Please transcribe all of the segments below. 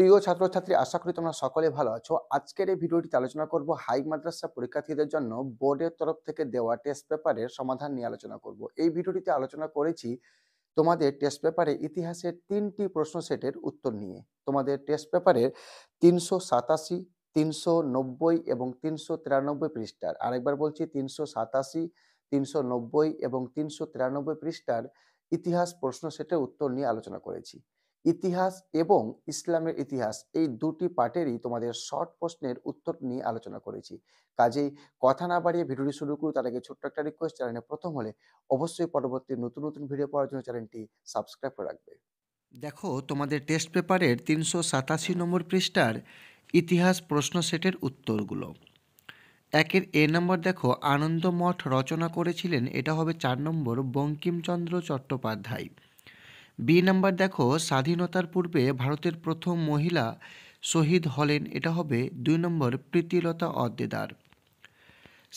প্রিয় ছাত্রছাত্রী, আশা করি তোমরা সকলে ভালো আছো। আজকের এই ভিডিওটিতে আলোচনা করব হাই মাদ্রাসা পরীক্ষার্থীদের জন্য বোর্ডের তরফ থেকে দেওয়া টেস্ট পেপারের সমাধান নিয়ে আলোচনা করব। এই ভিডিওটিতে আলোচনা করেছি তোমাদের টেস্ট পেপারে ইতিহাসের ৩টি প্রশ্ন সেটের উত্তর নিয়ে। তোমাদের টেস্ট পেপারের ৩৮৭, ৩৯০ এবং ৩৯৩ পৃষ্ঠার, আরেকবার বলছি ৩৮৭, ৩৯০ এবং ৩৯৩ পৃষ্ঠার ইতিহাস প্রশ্ন সেটের উত্তর নিয়ে আলোচনা করেছি। ইতিহাস এবং ইসলামের ইতিহাস এই দুটি পার্টেরই তোমাদের শর্ট প্রশ্নের উত্তর নিয়ে আলোচনা করেছি। কাজেই কথা না বাড়িয়ে ভিডিওটি শুরু করি। তার আগে ছোট্ট একটা রিকোয়েস্ট, চ্যানেলে প্রথম হলে অবশ্যই পরবর্তী নতুন নতুন ভিডিও পাওয়ার জন্য চ্যানেলটি সাবস্ক্রাইব করে রাখবে। দেখো, তোমাদের টেস্ট পেপারের ৩৮৭ নম্বর পৃষ্ঠার ইতিহাস প্রশ্ন সেটের উত্তরগুলো। একের এ নম্বর দেখো, আনন্দমঠ রচনা করেছিলেন, এটা হবে ৪ নম্বর বঙ্কিমচন্দ্র চট্টোপাধ্যায়। বি নাম্বার দেখো, স্বাধীনতার পূর্বে ভারতের প্রথম মহিলা শহীদ হলেন, এটা হবে ২ নম্বর প্রীতিলতা ওয়াদ্দেদার।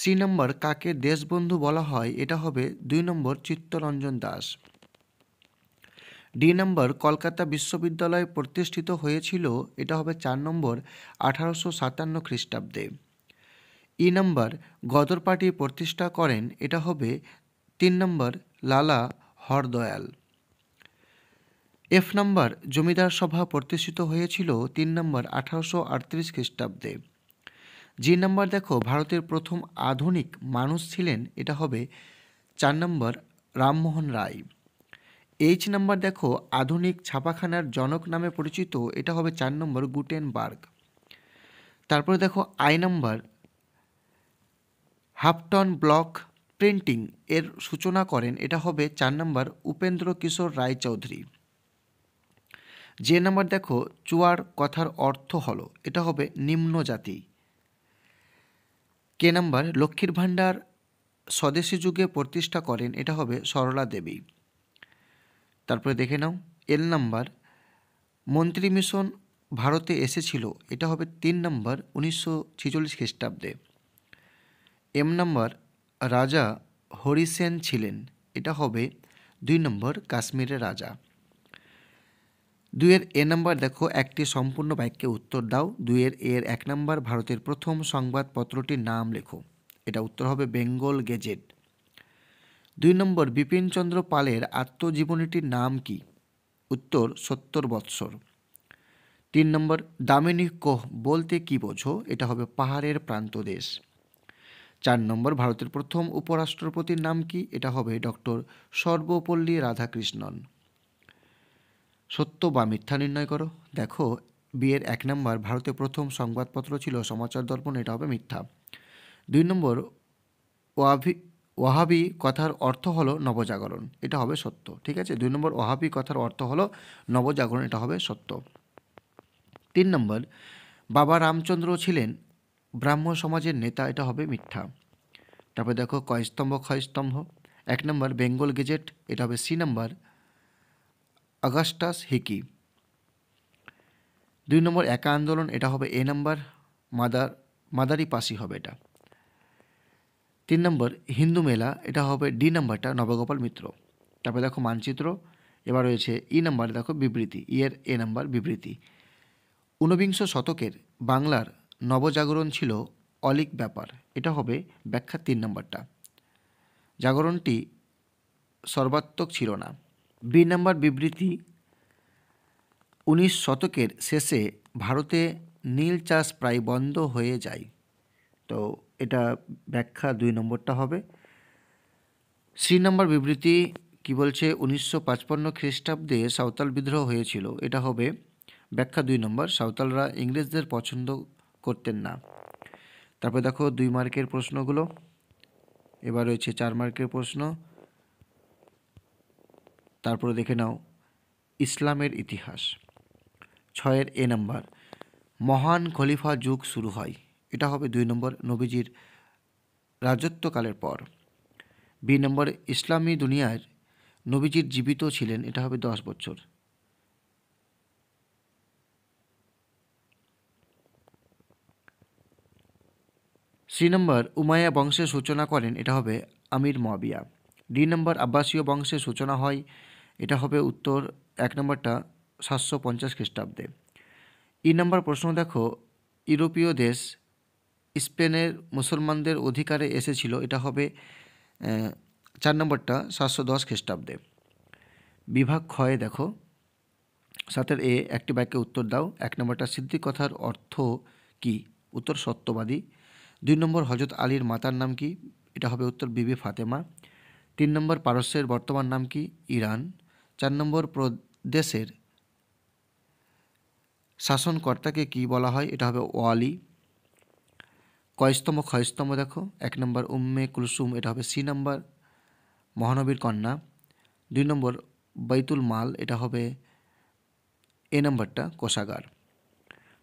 সি নম্বর, কাকে দেশবন্ধু বলা হয়, এটা হবে ২ নম্বর চিত্তরঞ্জন দাস। ডি নম্বর, কলকাতা বিশ্ববিদ্যালয় প্রতিষ্ঠিত হয়েছিল, এটা হবে ৪ নম্বর ১৮৫৭ খ্রিস্টাব্দে। ই নম্বর, গদর পার্টি প্রতিষ্ঠা করেন, এটা হবে ৩ নম্বর লালা হরদয়াল। এফ নম্বর, জমিদার সভা প্রতিষ্ঠিত হয়েছিল ৩ নম্বর ১৮৩৮ খ্রিস্টাব্দে। জি নম্বর দেখো, ভারতের প্রথম আধুনিক মানুষ ছিলেন, এটা হবে ৪ নম্বর রামমোহন রায়। এইচ নম্বর দেখো, আধুনিক ছাপাখানার জনক নামে পরিচিত, এটা হবে ৪ নম্বর গুটেনবার্গ। তারপরে দেখো I number, halftone block printing এর সূচনা করেন, এটা হবে ৪ নম্বর উপেন্দ্র কিশোর রায়চৌধুরী। যে নাম্বার দেখো, চুয়ার কথার অর্থ হলো, এটা হবে নিম্ন জাতি। কে নাম্বার, লক্ষ্মীর ভাণ্ডার স্বদেশী যুগে প্রতিষ্ঠা করেন, এটা হবে সরলা দেবী। তারপরে দেখে নাও এল নাম্বার, মন্ত্রী মিশন ভারতে এসেছিল, এটা হবে ৩ নম্বর ১৯৪৬ খ্রিস্টাব্দে। এম নাম্বার, রাজা হরিসেন ছিলেন, এটা হবে ২ নম্বর কাশ্মীরের রাজা। ২ এ নাম্বার দেখো, একটি সম্পূর্ণ বাক্যে উত্তর দাও। ২ এর ১ নাম্বার, ভারতের প্রথম সংবাদপত্রটির নাম লেখো, এটা উত্তর হবে বেঙ্গল গেজেট। ২ নম্বর, বিপিনচন্দ্র পালের আত্মজীবনীটির নাম কি, উত্তর ৭০ বৎসর। ৩ নম্বর, দামিনী কোহ বলতে কি বোঝো, এটা হবে পাহাড়ের প্রান্তদেশ। ৪ নম্বর, ভারতের প্রথম উপরাষ্ট্রপতির নাম কি, এটা হবে ডক্টর সর্বপল্লী রাধাকৃষ্ণন। সত্য বা মিথ্যা নির্ণয় করো। দেখো, বিয়ের ১ নম্বর, ভারতের প্রথম সংবাদপত্র ছিল সমাচার দর্পণ, এটা হবে মিথ্যা। ২ নম্বর, ওয়াহাবি কথার অর্থ হলো নবজাগরণ, এটা হবে সত্য। ঠিক আছে, ২ নম্বর, ওয়াহাবি কথার অর্থ হলো নবজাগরণ, এটা হবে সত্য। ৩ নম্বর, বাবা রামচন্দ্র ছিলেন ব্রাহ্ম সমাজের নেতা, এটা হবে মিথ্যা। তারপর দেখো কয়স্তম্ভ ক্ষয়স্তম্ভ। ১ নম্বর, বেঙ্গল গেজেট, এটা হবে সি নম্বর অগাস্টাস হিকি। ২ নম্বর, একা আন্দোলন, এটা হবে এ নম্বর মাদারি পাসি হবে এটা। ৩ নম্বর, হিন্দু মেলা, এটা হবে ডি নাম্বারটা নবগোপাল মিত্র। তারপরে দেখো মানচিত্র। এবার রয়েছে ই নাম্বার, দেখো বিবৃতি, ই এর এ নাম্বার বিবৃতি। ঊনবিংশ শতকের বাংলার নবজাগরণ ছিল অলীক ব্যাপার, এটা হবে ব্যাখ্যা ৩ নম্বরটা। জাগরণটি সর্বাত্মক ছিল না। বি নাম্বার বিবৃতি, ১৯ শতকের শেষে ভারতে নীল চাষ প্রায় বন্ধ হয়ে যায়, তো এটা ব্যাখ্যা ২ নম্বরটা হবে। সি নম্বর বিবৃতি কি বলছে, ১৯৫৫ খ্রিস্টাব্দে সাঁওতাল বিদ্রোহ হয়েছিল, এটা হবে ব্যাখ্যা ২ নম্বর, সাঁওতালরা ইংরেজদের পছন্দ করতেন না। তারপর দেখো ২ মার্কের প্রশ্নগুলো। এবার রয়েছে ৪ মার্কের প্রশ্ন। তারপরে দেখে নাও ইসলামের ইতিহাস। ৬ এ নাম্বার, মহান খলিফা যুগ শুরু হয়, এটা হবে ২ নম্বর নবীজির রাজত্বকালের পর। বি নম্বর, ইসলামী দুনিয়ার নবীজির জীবিত ছিলেন, এটা হবে ১০ বছর। সি নম্বর, উমাইয়া বংশের সূচনা করেন, এটা হবে আমির মুয়াবিয়া। ডি নম্বর, আব্বাসীয় বংশের সূচনা হয়, এটা হবে উত্তর ১ নম্বরটা ৭৫০ খ্রিস্টাব্দে। নম্বর প্রশ্ন দেখো, ইউরোপীয় দেশ স্পেনের মুসলমানদের অধিকারে এসেছিল, এটা হবে 4 নম্বরটা 710 খ্রিস্টাব্দে। বিভাগ ক্ষয়ে দেখো 7 এ একটি বাক্যে উত্তর দাও। 1 নম্বরটা সিদ্দিক কথার অর্থ কি? উত্তর সত্যবাদী। 2 নম্বর হজরত আলীর মাতার নাম কি? এটা হবে উত্তর বিবি ফাতেমা। 3 নম্বর পারস্যের বর্তমান নাম কি? ইরান। 4 নম্বর প্রদেশের শাসনকর্তাকে কি বলা হয়? এটা হবে ওয়ালি। কয়স্তম্ভ ক্ষয়স্তম্ভ দেখো 1 নম্বর উম্মে কুলসুম, এটা হবে সি নম্বর মহানবীর কন্যা। 2 নম্বর বাইতুল মাল, এটা হবে এ নম্বরটা কোষাগার।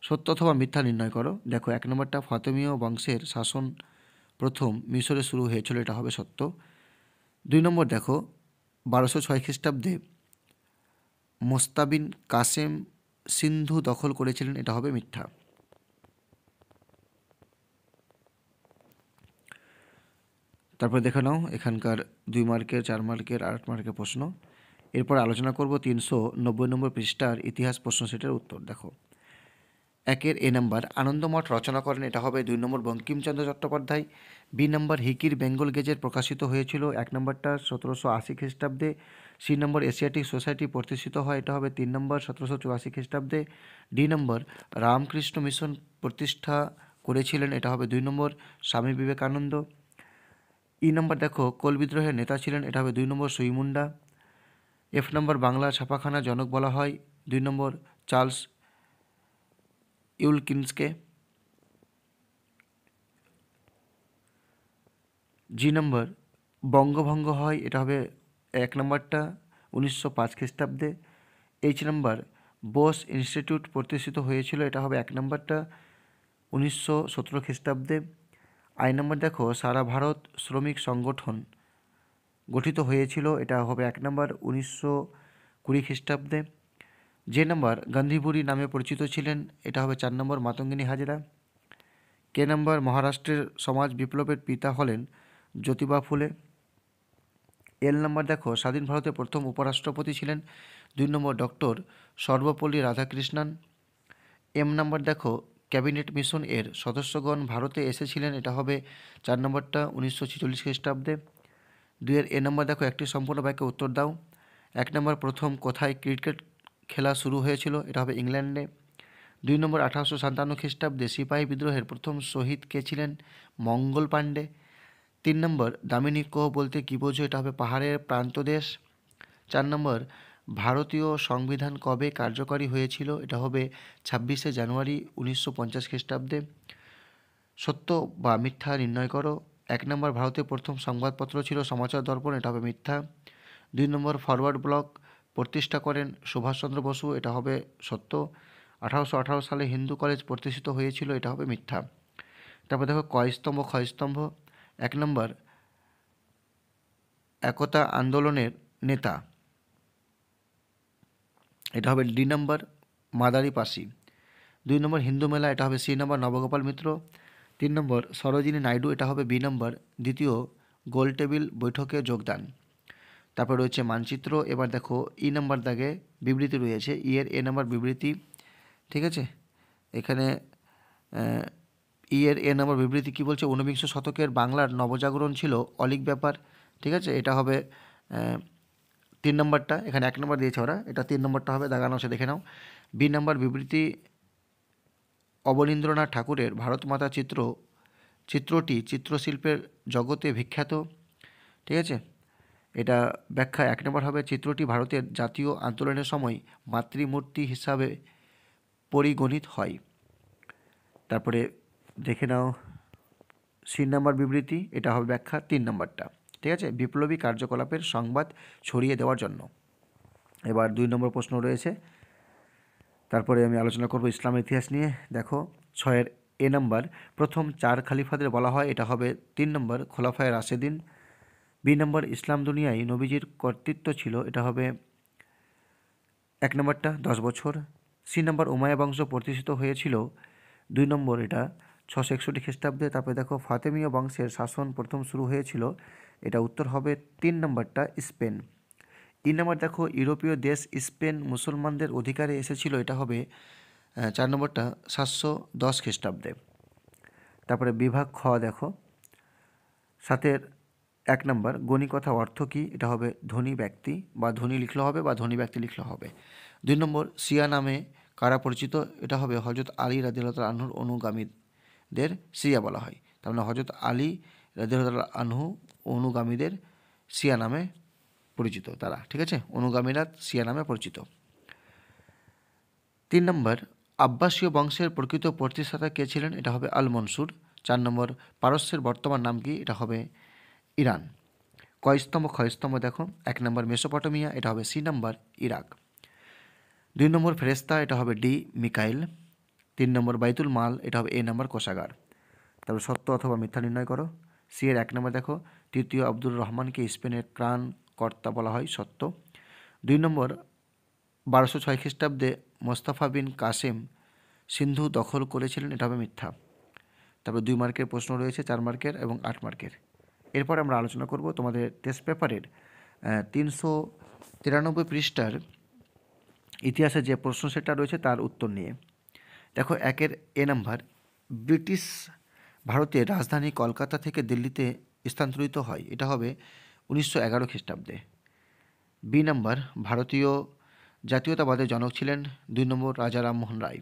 সত্য অথবা মিথ্যা নির্ণয় করো। দেখো 1 নম্বরটা ফাতেমীয় বংশের শাসন প্রথম মিশরে শুরু হয়েছিল, এটা হবে সত্য। 2 নম্বর দেখো 1206 খ্রিস্টাব্দে মোস্তাবিন কাসেম সিন্ধু দখল করেছিলেন, এটা হবে মিথ্যা। তারপর দেখে নাও এখানকার 2 মার্কের, 4 মার্কের, 8 মার্কের প্রশ্ন। এরপর আলোচনা করব 390 নম্বর পৃষ্ঠার ইতিহাস প্রশ্ন সেটের উত্তর। দেখো 1 এ নাম্বার আনন্দমঠ রচনা করেন, এটা হবে 2 নম্বর বঙ্কিমচন্দ্র চট্টোপাধ্যায়। বি নাম্বার হিকির বেঙ্গল গেজেট প্রকাশিত হয়েছিল 1 নম্বরটা 1780 খ্রিস্টাব্দে। সি নম্বর এশিয়াটিক সোসাইটি প্রতিষ্ঠিত হয়, এটা হবে 3 নম্বর 1784 খ্রিস্টাব্দে। ডি নম্বর রামকৃষ্ণ মিশন প্রতিষ্ঠা করেছিলেন, এটা হবে 2 নম্বর স্বামী বিবেকানন্দ। ই নম্বর দেখো কোল বিদ্রোহের নেতা ছিলেন, এটা হবে 2 নম্বর সুই মুন্ডা। এফ নম্বর বাংলা ছাপাখানা জনক বলা হয় 2 নম্বর চার্লস ইউলকিন্সকে। জি নম্বর বঙ্গভঙ্গ হয়, এটা হবে 1 নম্বরটা 1905 খ্রিস্টাব্দে। এইচ নম্বর বোস ইনস্টিটিউট প্রতিষ্ঠিত হয়েছিল, এটা হবে 1 নম্বরটা 1917 খ্রিস্টাব্দে। আই নম্বর দেখো সারা ভারত শ্রমিক সংগঠন গঠিত হয়েছিল, এটা হবে 1 নম্বর 1920 খ্রিস্টাব্দে। যে নম্বর গান্ধীবুড়ি নামে পরিচিত ছিলেন, এটা হবে 4 নম্বর মাতঙ্গিনী হাজরা। কে নম্বর মহারাষ্ট্রের সমাজ বিপ্লবের পিতা হলেন জ্যোতিবা ফুলে। এল নম্বর দেখো স্বাধীন ভারতের প্রথম উপরাষ্ট্রপতি ছিলেন 2 নম্বর ডক্টর সর্বপল্লী রাধাকৃষ্ণন। এম নম্বর দেখো ক্যাবিনেট মিশন এর সদস্যগণ ভারতে এসেছিলেন, এটা হবে 4 নম্বরটা 1946 খ্রিস্টাব্দে। 2 এ নম্বর দেখো একটি সম্পূর্ণ বাক্যে উত্তর দাও। 1 নম্বর প্রথম কোথায় ক্রিকেট খেলা শুরু হয়েছিল, এটা হবে ইংল্যান্ডে। 2 নম্বর 1857 খ্রিস্টাব্দে সিপাহী বিদ্রোহের প্রথম শহীদ কে ছিলেন? মঙ্গল পাণ্ডে। 3 নম্বর দামিনী কোহ বলতে কী বোঝো, এটা হবে পাহাড়ের প্রান্তদেশ। 4 নম্বর ভারতীয় সংবিধান কবে কার্যকরী হয়েছিল, এটা হবে 26শে জানুয়ারি 1950 খ্রিস্টাব্দে। সত্য বা মিথ্যা নির্ণয় করো। 1 নম্বর ভারতের প্রথম সংবাদপত্র ছিল সমাচার দর্পণ, এটা হবে মিথ্যা। 2 নম্বর ফরওয়ার্ড ব্লক প্রতিষ্ঠা করেন সুভাষচন্দ্র বসু, এটা হবে সত্য। 1818 সালে হিন্দু কলেজ প্রতিষ্ঠিত হয়েছিল, এটা হবে মিথ্যা। তারপর দেখো কয়স্তম্ভ ক্ষয়স্তম্ভ। 1 নম্বর একতা আন্দোলনের নেতা, এটা হবে ডি নম্বর মাদারি পাসি। 2 নম্বর হিন্দু মেলা, এটা হবে সি নম্বর নবগোপাল মিত্র। 3 নম্বর সরোজিনী নাইডু, এটা হবে বি নম্বর দ্বিতীয় গোলটেবিল বৈঠকে যোগদান। তারপর রয়েছে মানচিত্র। এবার দেখো ই নম্বর দাগে বিবৃতি রয়েছে, ই এর এ নম্বর বিবৃতি, ঠিক আছে। এখানে ই এর এ নম্বর বিবৃতি কী বলছে? ঊনবিংশ শতকের বাংলার নবজাগরণ ছিল অলীক ব্যাপার, ঠিক আছে। এটা হবে 3 নম্বরটা, এখানে 1 নম্বর দিয়েছে ওরা, এটা 3 নম্বরটা হবে, দাগানো আছে দেখে নাও। বি নম্বর বিবৃতি অবনীন্দ্রনাথ ঠাকুরের ভারতমাতা চিত্রটি চিত্রশিল্পের জগতে বিখ্যাত, ঠিক আছে। এটা ব্যাখ্যা 1 নম্বর হবে, চিত্রটি ভারতের জাতীয় আন্দোলনের সময় মাতৃমূর্তি হিসাবে পরিগণিত হয়। তারপরে দেখে নাও সি নম্বর বিবৃতি, এটা হবে ব্যাখ্যা 3 নম্বরটা, ঠিক আছে, বিপ্লবী কার্যকলাপের সংবাদ ছড়িয়ে দেওয়ার জন্য। এবার 2 নম্বর প্রশ্ন রয়েছে, তারপরে আমি আলোচনা করব ইসলামের ইতিহাস নিয়ে। দেখো 6 এ নম্বর প্রথম 4 খলিফাদের বলা হয়, এটা হবে 3 নম্বর খোলাফায়ে রাশেদিন। বি নম্বর ইসলাম দুনিয়ায় নবীজির কর্তৃত্ব ছিল, এটা হবে 1 নম্বরটা 10 বছর। সি নম্বর উমাইয়া বংশ প্রতিষ্ঠিত হয়েছিল 2 নম্বর, এটা 661 খ্রিস্টাব্দে। তারপরে দেখো ফাতেমীয় বংশের শাসন প্রথম শুরু হয়েছিল, এটা উত্তর হবে 3 নম্বরটা স্পেন। ই নম্বর দেখো ইউরোপীয় দেশ স্পেন মুসলমানদের অধিকারে এসেছিল, এটা হবে 4 নম্বরটা 710 খ্রিস্টাব্দে। তারপরে বিভাগ খ দেখো, 7-এর 1 নম্বর গণিকথা অর্থ কী, এটা হবে ধনী ব্যক্তি, বা ধনী লিখলে হবে বা ধনী ব্যক্তি লিখলে হবে। 2 নম্বর শিয়া নামে কারা পরিচিত, এটা হবে হজরত আলী রাদিয়াল্লাহু তাআলা আনহুর অনুগামীদের শিয়া বলা হয়। তার মানে হজরত আলী রাদিয়াল্লাহু তাআলা আনহু অনুগামীদের শিয়া নামে পরিচিত তারা, ঠিক আছে, অনুগামীরা শিয়া নামে পরিচিত। 3 নম্বর আব্বাসীয় বংশের প্রকৃত প্রতিষ্ঠাতা কে ছিলেন, এটা হবে আল মনসুর। 4 নম্বর পারস্যের বর্তমান নাম কি, এটা হবে ইরান। কয়স্তম্ভ ক্ষয়স্তম্ভ দেখো, 1 নম্বর মেসোপটেমিয়া, এটা হবে সি নম্বর ইরাক। 2 নম্বর ফেরেস্তা, এটা হবে ডি মিকাইল। 3 নম্বর বাইতুল মাল, এটা হবে এ নম্বর কোষাগার। তারপর সত্য অথবা মিথ্যা নির্ণয় করো। সি এর 1 নম্বর দেখো, তৃতীয় আব্দুর রহমানকে স্পেনের ত্রাণকর্তা বলা হয়, সত্য। 2 নম্বর 1206 খ্রিস্টাব্দে মোস্তাফা বিন কাসেম সিন্ধু দখল করেছিলেন, এটা হবে মিথ্যা। তারপর 2 মার্কের প্রশ্ন রয়েছে, 4 মার্কের এবং 8 মার্কের। এরপর আমরা আলোচনা করব তোমাদের টেস্ট পেপারের 393 পৃষ্ঠার ইতিহাসে যে প্রশ্ন সেটটা রয়েছে তার উত্তর নিয়ে। দেখো 1-এর এ নাম্বার, ব্রিটিশ ভারতের রাজধানী কলকাতা থেকে দিল্লিতে স্থানান্তরিত হয়, এটা হবে 1911 খ্রিস্টাব্দে। বি নাম্বার, ভারতীয় জাতীয়তাবাদের জনক ছিলেন 2 নম্বর রাজা রামমোহন রায়।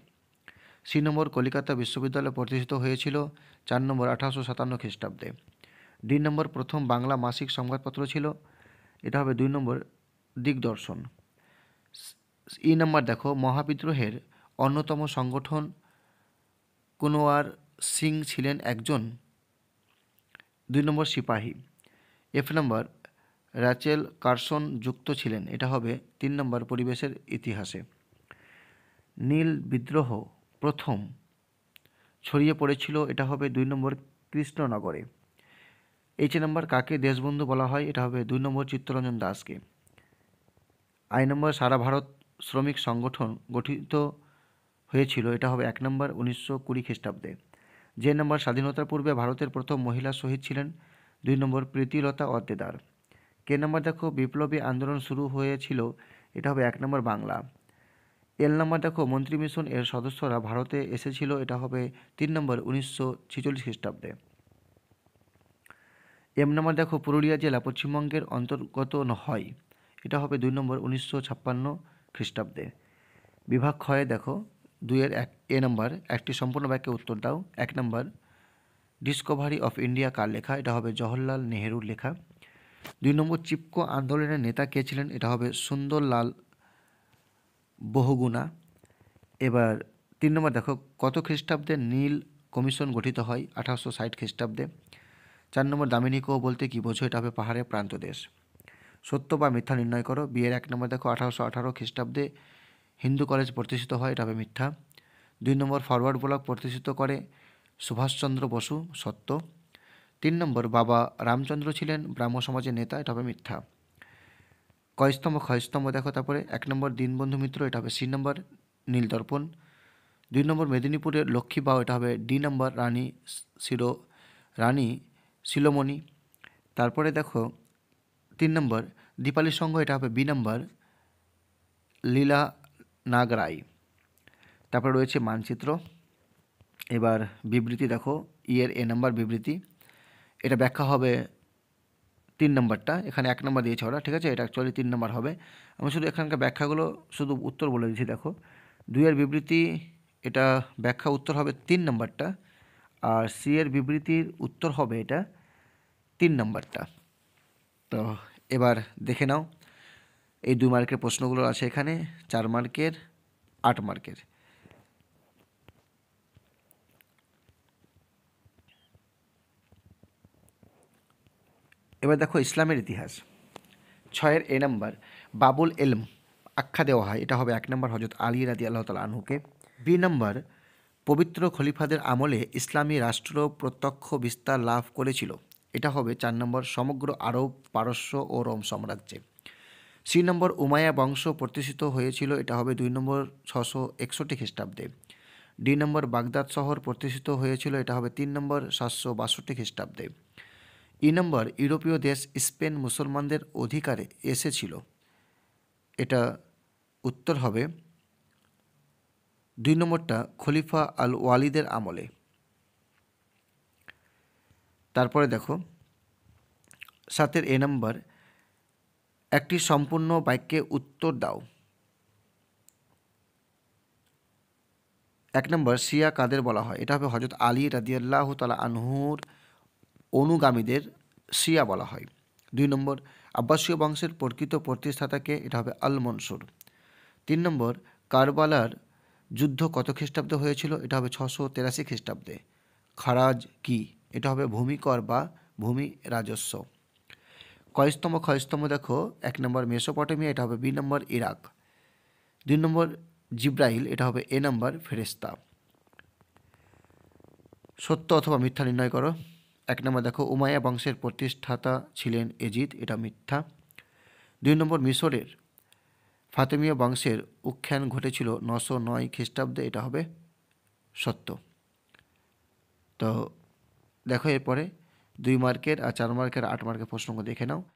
সি নম্বর, কলিকাতা বিশ্ববিদ্যালয় প্রতিষ্ঠিত হয়েছিল 4 নম্বর 1857 খ্রিস্টাব্দে। ডি নম্বর, প্রথম বাংলা মাসিক সংবাদপত্র ছিল, এটা হবে 2 নম্বর দিগদর্শন। ই নাম্বার দেখো, মহাবিদ্রোহের অন্যতম সংগঠন কুনওয়ার সিং ছিলেন একজন 2 নম্বর সিপাহী। এফ নম্বর, র্যাচেল কারসন যুক্ত ছিলেন, এটা হবে 3 নম্বর পরিবেশের ইতিহাসে। নীল বিদ্রোহ প্রথম ছড়িয়ে পড়েছিল, এটা হবে 2 নম্বর কৃষ্ণনগরে। এইচ নম্বর, কাকে দেশবন্ধু বলা হয়, এটা হবে 2 নম্বর চিত্তরঞ্জন দাসকে। আই নম্বর, সারা ভারত শ্রমিক সংগঠন গঠিত হয়েছিল, এটা হবে 1 নম্বর 1920 খ্রিস্টাব্দে। যে নম্বর, স্বাধীনতার পূর্বে ভারতের প্রথম মহিলা শহীদ ছিলেন 2 নম্বর প্রীতিলতা ওয়াদ্দেদার। কে নম্বর দেখো, বিপ্লবী আন্দোলন শুরু হয়েছিল, এটা হবে 1 নম্বর বাংলা। এল নম্বর দেখো, মন্ত্রী মিশন এর সদস্যরা ভারতে এসেছিল, এটা হবে 3 নম্বর 1946 খ্রিস্টাব্দে। এম নম্বর দেখো, পুরুলিয়া জেলা পশ্চিমবঙ্গের অন্তর্গত হয়, এটা হবে 2 নম্বর 1956 খ্রিস্টাব্দে। বিভাগ ক্ষয়ে দেখো, 2-এর এ নম্বর, একটি সম্পূর্ণ বাক্যে উত্তর দাও। 1 নম্বর, ডিসকভারি অফ ইন্ডিয়া কার লেখা, এটা হবে জওহরলাল নেহেরুর লেখা। 2 নম্বর, চিপকো আন্দোলনের নেতা কে ছিলেন, এটা হবে সুন্দরলাল বহুগুণা। এবার 3 নম্বর দেখো, কত খ্রিস্টাব্দে নীল কমিশন গঠিত হয়, 1860 খ্রিস্টাব্দে। 4 নম্বর, দামিনী কো বলতে কি বোঝো, এটা হবে পাহাড়ের প্রান্ত দেশ। সত্য বা মিথ্যা নির্ণয় করো। বিয়ের 1 নম্বর দেখো, 1818 খ্রিস্টাব্দে হিন্দু কলেজ প্রতিষ্ঠিত হয়, এটা হবে মিথ্যা। 2 নম্বর, ফরওয়ার্ড ব্লক প্রতিষ্ঠিত করে সুভাষচন্দ্র বসু, সত্য। 3 নম্বর, বাবা রামচন্দ্র ছিলেন ব্রাহ্ম সমাজের নেতা, এটা হবে মিথ্যা। কয়স্তম্ভ ক্ষয়স্তম্ভ দেখো, তারপরে 1 নম্বর, দীনবন্ধু মিত্র, এটা হবে সি নম্বর নীলদর্পণ। 2 নম্বর, মেদিনীপুরের লক্ষ্মীবাউ, এটা হবে ডি নম্বর রানী শিলোমণি। তারপরে দেখো 3 নম্বর, দীপালি সংঘ, এটা হবে বি নম্বর লীলা নাগ রায়। তারপরে রয়েছে মানচিত্র। এবার বিবৃতি দেখো, এর এ নম্বর বিবৃতি, এটা ব্যাখ্যা হবে 3 নম্বরটা, এখানে 1 নম্বর দিয়েছে ওরা, ঠিক আছে, এটা অ্যাকচুয়ালি 3 নম্বর হবে। আমি শুধু এখানকার ব্যাখ্যাগুলো শুধু উত্তর বলে দিচ্ছি। দেখো 2-এর বিবৃতি, এটা ব্যাখ্যা উত্তর হবে 3 নম্বরটা, আর সি এর বিবৃতির উত্তর হবে এটা 3 নম্বরটা। তো এবার দেখে নাও, এই 2 মার্কের প্রশ্নগুলো আছে এখানে, 4 মার্কের, 8 মার্কের। এবার দেখো ইসলামের ইতিহাস। 6-এর এ নাম্বার, বাবুল এলম আখ্যা দেওয়া হয়, এটা হবে 1 নম্বর হজরত আলী রাদিয়াল্লাহু তাআলা আনহুকে। বি নম্বর, পবিত্র খলিফাদের আমলে ইসলামী রাষ্ট্র প্রত্যক্ষ বিস্তার লাভ করেছিল, এটা হবে 4 নম্বর সমগ্র আরব, পারস্য ও রোম সাম্রাজ্যে। সি নম্বর, উমাইয়া বংশ প্রতিষ্ঠিত হয়েছিল, এটা হবে 2 নম্বর 661 খ্রিস্টাব্দে। ডি নম্বর, বাগদাদ শহর প্রতিষ্ঠিত হয়েছিল, এটা হবে 3 নম্বর 762 খ্রিস্টাব্দে। ই নম্বর, ইউরোপীয় দেশ স্পেন মুসলমানদের অধিকারে এসেছিল, এটা উত্তর হবে 2 নম্বরটা খলিফা আল ওয়ালিদের আমলে। তারপরে দেখো 7 এ নাম্বার, একটি সম্পূর্ণ বাক্যে উত্তর দাও। 1 নম্বর, শিয়া কাদের বলা হয়? এটা হবে হযরত আলী রাদিয়াল্লাহু তাআলা আনহুর অনুগামীদের শিয়া বলা হয়। 2 নম্বর, আব্বাসীয় বংশের প্রকৃত প্রতিষ্ঠাতাকে? এটা হবে আল মনসুর। 3 নম্বর, কারবালার যুদ্ধ কত খ্রিস্টাব্দে হয়েছিল? এটা হবে 683 খ্রিস্টাব্দে। খারাজ কি? এটা হবে ভূমিকর বা ভূমি রাজস্ব। কয়স্তম্ভ ক্ষয়স্তম্ভ দেখো 1 নম্বর মেসোপটেমিয়া, এটা হবে বি নম্বর ইরাক। 2 নম্বর জিব্রাইল, এটা হবে এ নম্বর ফেরেশতা। সত্য অথবা মিথ্যা নির্ণয় করো। 1 নম্বর দেখো উমাইয়া বংশের প্রতিষ্ঠাতা ছিলেন এজিদ, এটা মিথ্যা। 2 নম্বর মিশরের ফাতেমীয় বংশের উত্থান ঘটেছিল 909 খ্রিস্টাব্দে, এটা হবে সত্য। তো দেখো এরপরে 2 মার্কের আর 4 মার্কের 8 মার্কের প্রশ্নগুলো দেখে নাও।